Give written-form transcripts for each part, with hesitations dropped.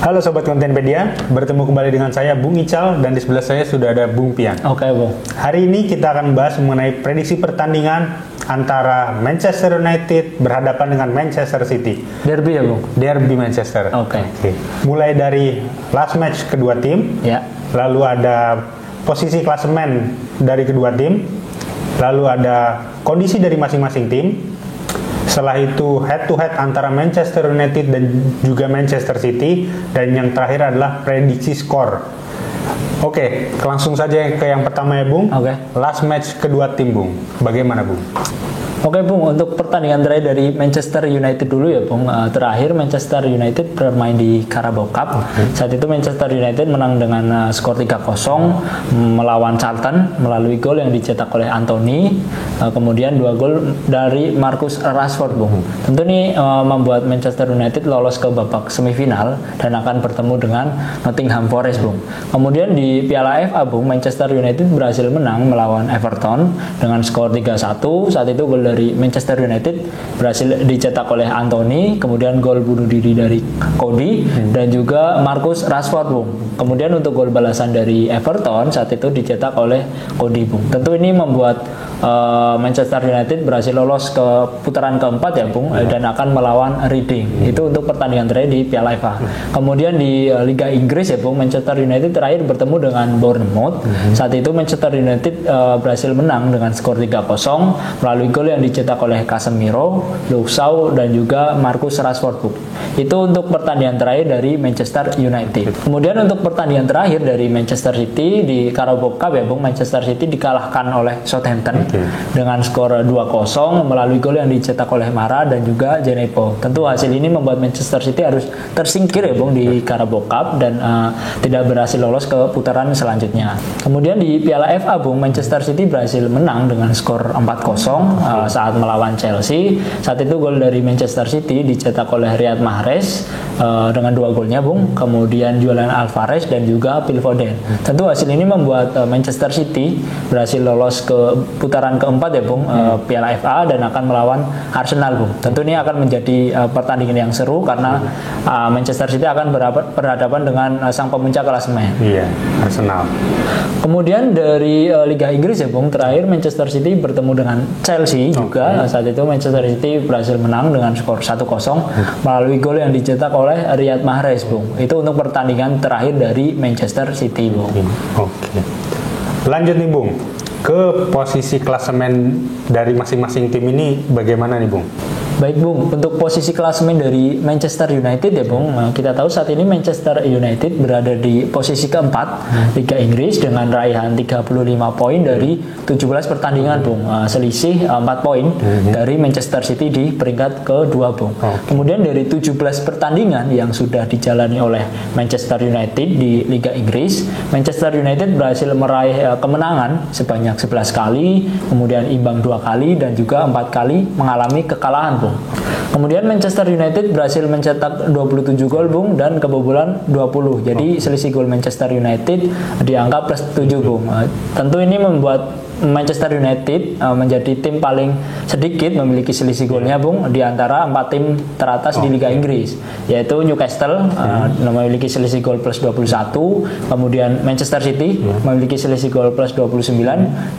Halo Sobat Kontenpedia, bertemu kembali dengan saya Bung Ical dan di sebelah saya sudah ada Bung Pian. Oke, Bung. Hari ini kita akan bahas mengenai prediksi pertandingan antara Manchester United berhadapan dengan Manchester City. Derby ya, Bung? Derby Manchester. Oke. Mulai dari last match kedua tim, Ya. lalu ada posisi klasemen dari kedua tim, lalu ada kondisi dari masing-masing tim. Setelah itu head to head antara Manchester United dan juga Manchester City, dan yang terakhir adalah prediksi skor. Oke, langsung saja ke yang pertama ya Bung. Oke. Last match kedua tim Bung, bagaimana Bung? Oke, Bung, untuk pertandingan terakhir dari Manchester United dulu ya, Bung. Terakhir Manchester United bermain di Carabao Cup. Saat itu Manchester United menang dengan skor 3-0 melawan Charlton melalui gol yang dicetak oleh Anthony. Kemudian 2 gol dari Marcus Rashford, Bung. Tentu ini membuat Manchester United lolos ke babak semifinal dan akan bertemu dengan Nottingham Forest, Bung. Kemudian di Piala FA, Bung, Manchester United berhasil menang melawan Everton dengan skor 3-1. Saat itu gol dari Manchester United berhasil dicetak oleh Anthony, kemudian gol bunuh diri dari Cody dan juga Marcus Rashford, Bung. Kemudian untuk gol balasan dari Everton saat itu dicetak oleh Cody, Bung. Tentu ini membuat Manchester United berhasil lolos ke putaran keempat ya, Bung, dan akan melawan Reading. Itu untuk pertandingan terakhir di Piala FA. Kemudian di Liga Inggris ya, Bung, Manchester United terakhir bertemu dengan Bournemouth. Saat itu Manchester United berhasil menang dengan skor 3-0 melalui gol yang dicetak oleh Casemiro, Luke Shaw dan juga Marcus Rashford, Bung. Itu untuk pertandingan terakhir dari Manchester United. Kemudian untuk pertandingan terakhir dari Manchester City di Carabao Cup ya, Bung, Manchester City dikalahkan oleh Southampton dengan skor 2-0 melalui gol yang dicetak oleh Mara dan juga Djenepo. Tentu hasil ini membuat Manchester City harus tersingkir ya, Bung, di Carabao Cup dan tidak berhasil lolos ke putaran selanjutnya. Kemudian di Piala FA, Bung, Manchester City berhasil menang dengan skor 4-0 saat melawan Chelsea. Saat itu gol dari Manchester City dicetak oleh Riyad Mahrez dengan 2 golnya, Bung. Kemudian Julian Alvarez dan juga Phil Foden. Tentu hasil ini membuat Manchester City berhasil lolos ke putaran keempat ya, Bung, Piala FA dan akan melawan Arsenal, Bung. Tentu ini akan menjadi pertandingan yang seru karena Manchester City akan berhadapan dengan sang pemuncak klasemen. Iya, Arsenal. Kemudian dari Liga Inggris ya, Bung, terakhir Manchester City bertemu dengan Chelsea juga. Saat itu Manchester City berhasil menang dengan skor 1-0 melalui gol yang dicetak oleh Riyad Mahrez, Bung. Itu untuk pertandingan terakhir dari Manchester City, Bung. Oke. Lanjut nih Bung, ke posisi klasemen dari masing-masing tim ini bagaimana nih Bung? Baik, Bung, untuk posisi klasemen dari Manchester United ya, Bung, kita tahu saat ini Manchester United berada di posisi keempat Liga Inggris dengan raihan 35 poin dari 17 pertandingan, Bung. Selisih 4 poin dari Manchester City di peringkat kedua, Bung. Kemudian dari 17 pertandingan yang sudah dijalani oleh Manchester United di Liga Inggris, Manchester United berhasil meraih kemenangan sebanyak 11 kali, kemudian imbang 2 kali dan juga 4 kali mengalami kekalahan, Bung. Kemudian Manchester United berhasil mencetak 27 gol, Bung, dan kebobolan 20. Jadi selisih gol Manchester United di angka +7, Bung. Tentu ini membuat Manchester United menjadi tim paling sedikit memiliki selisih golnya, Bung, di antara 4 tim teratas di Liga Inggris, yaitu Newcastle memiliki selisih gol +21, kemudian Manchester City memiliki selisih gol +29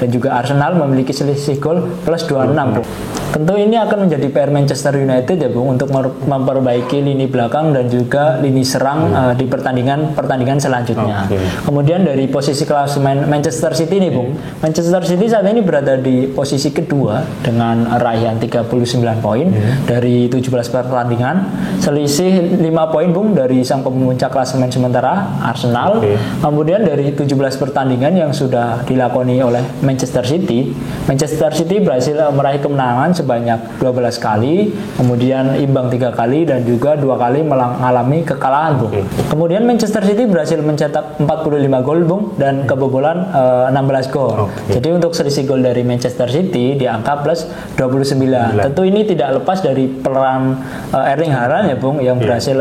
dan juga Arsenal memiliki selisih gol +26, Bung. Tentu ini akan menjadi PR Manchester United ya, Bung, untuk memperbaiki lini belakang dan juga lini serang di pertandingan selanjutnya. Kemudian dari posisi klasemen Manchester City nih, Bung, Manchester City saat ini berada di posisi kedua dengan raihan 39 poin dari 17 pertandingan, selisih 5 poin, Bung, dari sang pemuncak klasemen sementara Arsenal. Kemudian dari 17 pertandingan yang sudah dilakoni oleh Manchester City berhasil meraih kemenangan sebanyak 12 kali, kemudian imbang 3 kali dan juga 2 kali mengalami kekalahan, Bung. Kemudian Manchester City berhasil mencetak 45 gol, Bung, dan kebobolan 16 gol. Jadi untuk selisih gol dari Manchester City di angka +29. Tentu ini tidak lepas dari peran Erling Haaland ya, Bung, yang berhasil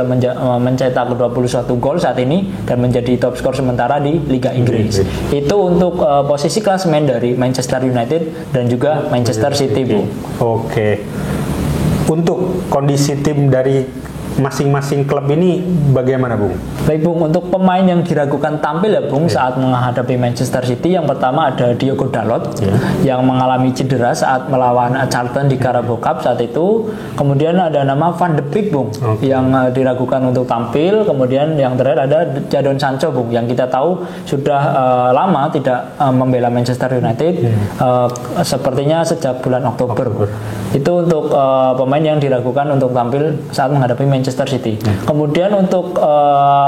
mencetak 21 gol saat ini dan menjadi top skor sementara di Liga Inggris. Itu untuk posisi klasemen dari Manchester United dan juga Manchester City, Bung. Oke. Untuk kondisi tim dari masing-masing klub ini bagaimana, Bung? Baik Bung, untuk pemain yang diragukan tampil ya Bung saat menghadapi Manchester City, yang pertama ada Diogo Dalot yang mengalami cedera saat melawan Charlton di Carabao Cup saat itu. Kemudian ada nama Van de Beek Bung yang diragukan untuk tampil. Kemudian yang terakhir ada Jadon Sancho Bung yang kita tahu sudah lama tidak membela Manchester United, sepertinya sejak bulan Oktober. Itu untuk pemain yang diragukan untuk tampil saat menghadapi Manchester City. Kemudian untuk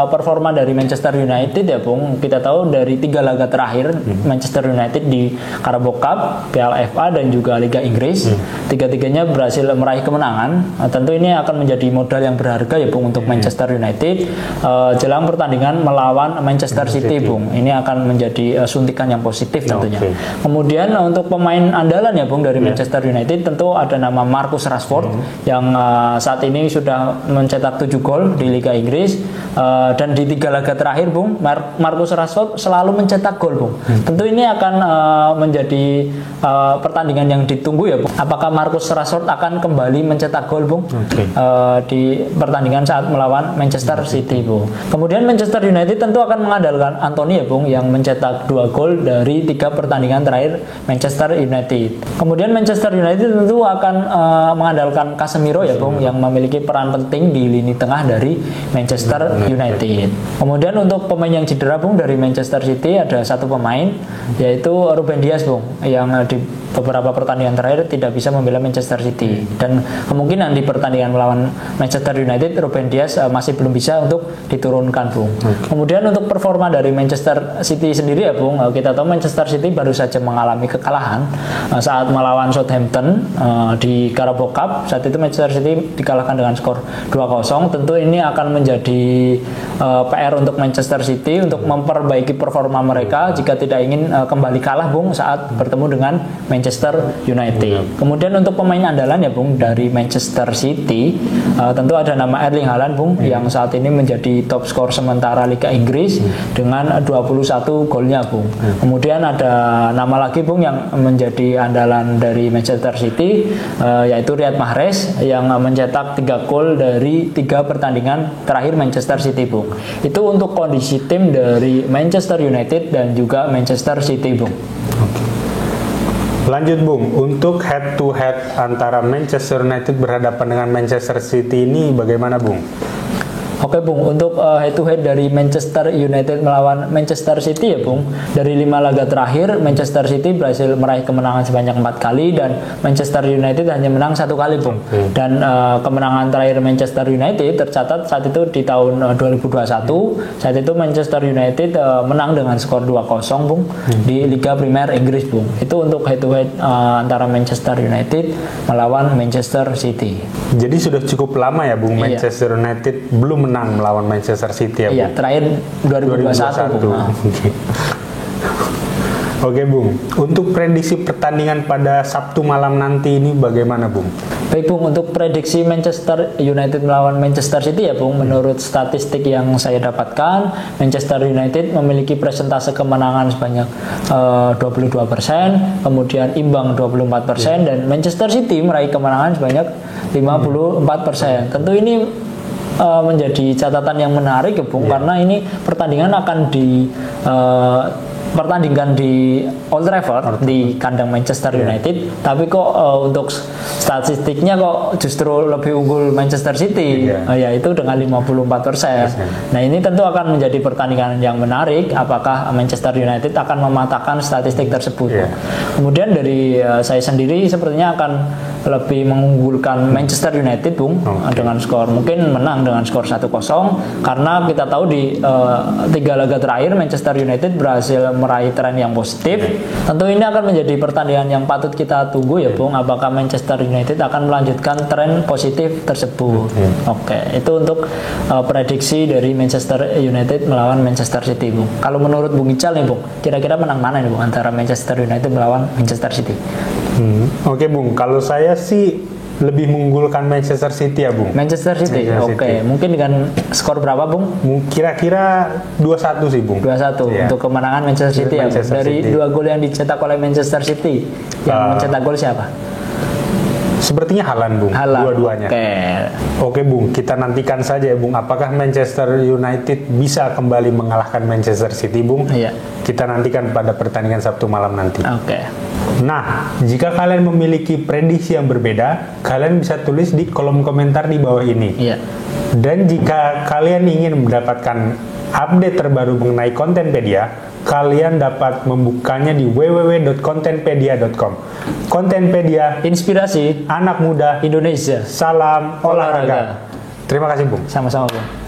performa dari Manchester United ya Bung, kita tahu dari 3 laga terakhir Manchester United di Carabao Cup, Piala FA dan juga Liga Inggris, tiga-tiganya berhasil meraih kemenangan. Tentu ini akan menjadi modal yang berharga ya Bung untuk Manchester United jelang pertandingan melawan Manchester City Bung. Ini akan menjadi suntikan yang positif tentunya. Kemudian untuk pemain andalan ya Bung dari Manchester United, tentu ada nama Marcus Rashford yang saat ini sudah mencetak 7 gol di Liga Inggris. Dan di 3 laga terakhir Bung, Marcus Rashford selalu mencetak gol Bung. Tentu ini akan menjadi pertandingan yang ditunggu ya Bung. Apakah Marcus Rashford akan kembali mencetak gol Bung di pertandingan saat melawan Manchester City Bung. Kemudian Manchester United tentu akan mengandalkan Anthony ya Bung yang mencetak 2 gol dari 3 pertandingan terakhir Manchester United. Kemudian Manchester United tentu akan mengandalkan Casemiro ya Bung yang memiliki peran penting di lini tengah dari Manchester United. Kemudian untuk pemain yang cedera Bung dari Manchester City ada satu pemain yaitu Ruben Dias Bung yang di beberapa pertandingan terakhir tidak bisa membela Manchester City, dan kemungkinan di pertandingan melawan Manchester United Ruben Dias masih belum bisa untuk diturunkan Bung. Kemudian untuk performa dari Manchester City sendiri ya Bung, kita tahu Manchester City baru saja mengalami kekalahan saat melawan Southampton di Carabao Cup. Saat itu Manchester City dikalahkan dengan skor 2-0. Tentu ini akan menjadi PR untuk Manchester City untuk memperbaiki performa mereka jika tidak ingin kembali kalah Bung saat bertemu dengan Manchester United. Kemudian untuk pemain andalan ya Bung dari Manchester City, tentu ada nama Erling Haaland Bung yang saat ini menjadi top skor sementara Liga Inggris dengan 21 golnya Bung. Kemudian ada nama lagi Bung yang menjadi andalan dari Manchester City, yaitu Riyad Mahrez yang mencetak 3 gol dari 3 pertandingan terakhir Manchester City Bung. Itu untuk kondisi tim dari Manchester United dan juga Manchester City Bung. Lanjut Bung, untuk head to head antara Manchester United berhadapan dengan Manchester City ini bagaimana Bung? Oke Bung, untuk head to head dari Manchester United melawan Manchester City ya Bung, dari 5 laga terakhir Manchester City berhasil meraih kemenangan sebanyak 4 kali dan Manchester United hanya menang 1 kali Bung. Dan kemenangan terakhir Manchester United tercatat saat itu di tahun 2021. Saat itu Manchester United menang dengan skor 2-0 Bung di Liga Premier Inggris Bung. Itu untuk head to head antara Manchester United melawan Manchester City. Jadi sudah cukup lama ya Bung, Manchester United belum menang melawan Manchester City ya Bung? Iya, terakhir 2021 Bung. Oke Bung, untuk prediksi pertandingan pada Sabtu malam nanti ini bagaimana Bung? Baik Bung, untuk prediksi Manchester United melawan Manchester City ya Bung, menurut statistik yang saya dapatkan, Manchester United memiliki persentase kemenangan sebanyak 22%, kemudian imbang 24%, dan Manchester City meraih kemenangan sebanyak 54%. Tentu ini menjadi catatan yang menarik ya Bung, karena ini pertandingan akan pertandingan di Old Trafford di kandang Manchester United, tapi kok untuk statistiknya kok justru lebih unggul Manchester City, yaitu dengan 54%. Nah ini tentu akan menjadi pertandingan yang menarik, apakah Manchester United akan mematahkan statistik tersebut. Kemudian dari saya sendiri sepertinya akan lebih mengunggulkan Manchester United Bung, dengan skor mungkin menang dengan skor 1-0, karena kita tahu di 3 laga terakhir Manchester United berhasil meraih tren yang positif. Tentu ini akan menjadi pertandingan yang patut kita tunggu ya Bung, apakah Manchester United akan melanjutkan tren positif tersebut. Oke, itu untuk prediksi dari Manchester United melawan Manchester City Bung. Kalau menurut Bung Ical nih Bung, kira-kira menang mana nih Bung antara Manchester United melawan Manchester City? Oke Bung, kalau saya sih lebih mengunggulkan Manchester City ya Bung. Manchester City, oke. Mungkin dengan skor berapa Bung? Kira-kira 2-1 sih Bung. 2-1 untuk kemenangan Manchester City ya Bung. Dari 2 gol yang dicetak oleh Manchester City, yang mencetak gol siapa? Sepertinya Haaland, Bung. Haaland. Dua-duanya. Oke, Bung. Kita nantikan saja ya, Bung. Apakah Manchester United bisa kembali mengalahkan Manchester City, Bung? Iya. Kita nantikan pada pertandingan Sabtu malam nanti. Oke. Nah, jika kalian memiliki prediksi yang berbeda, kalian bisa tulis di kolom komentar di bawah ini. Iya. Dan jika kalian ingin mendapatkan update terbaru mengenai Kontenpedia, kalian dapat membukanya di www.kontenpedia.com. Kontenpedia, Inspirasi anak muda, Indonesia. salam olahraga. Terima kasih, Bung. Sama-sama, Bung.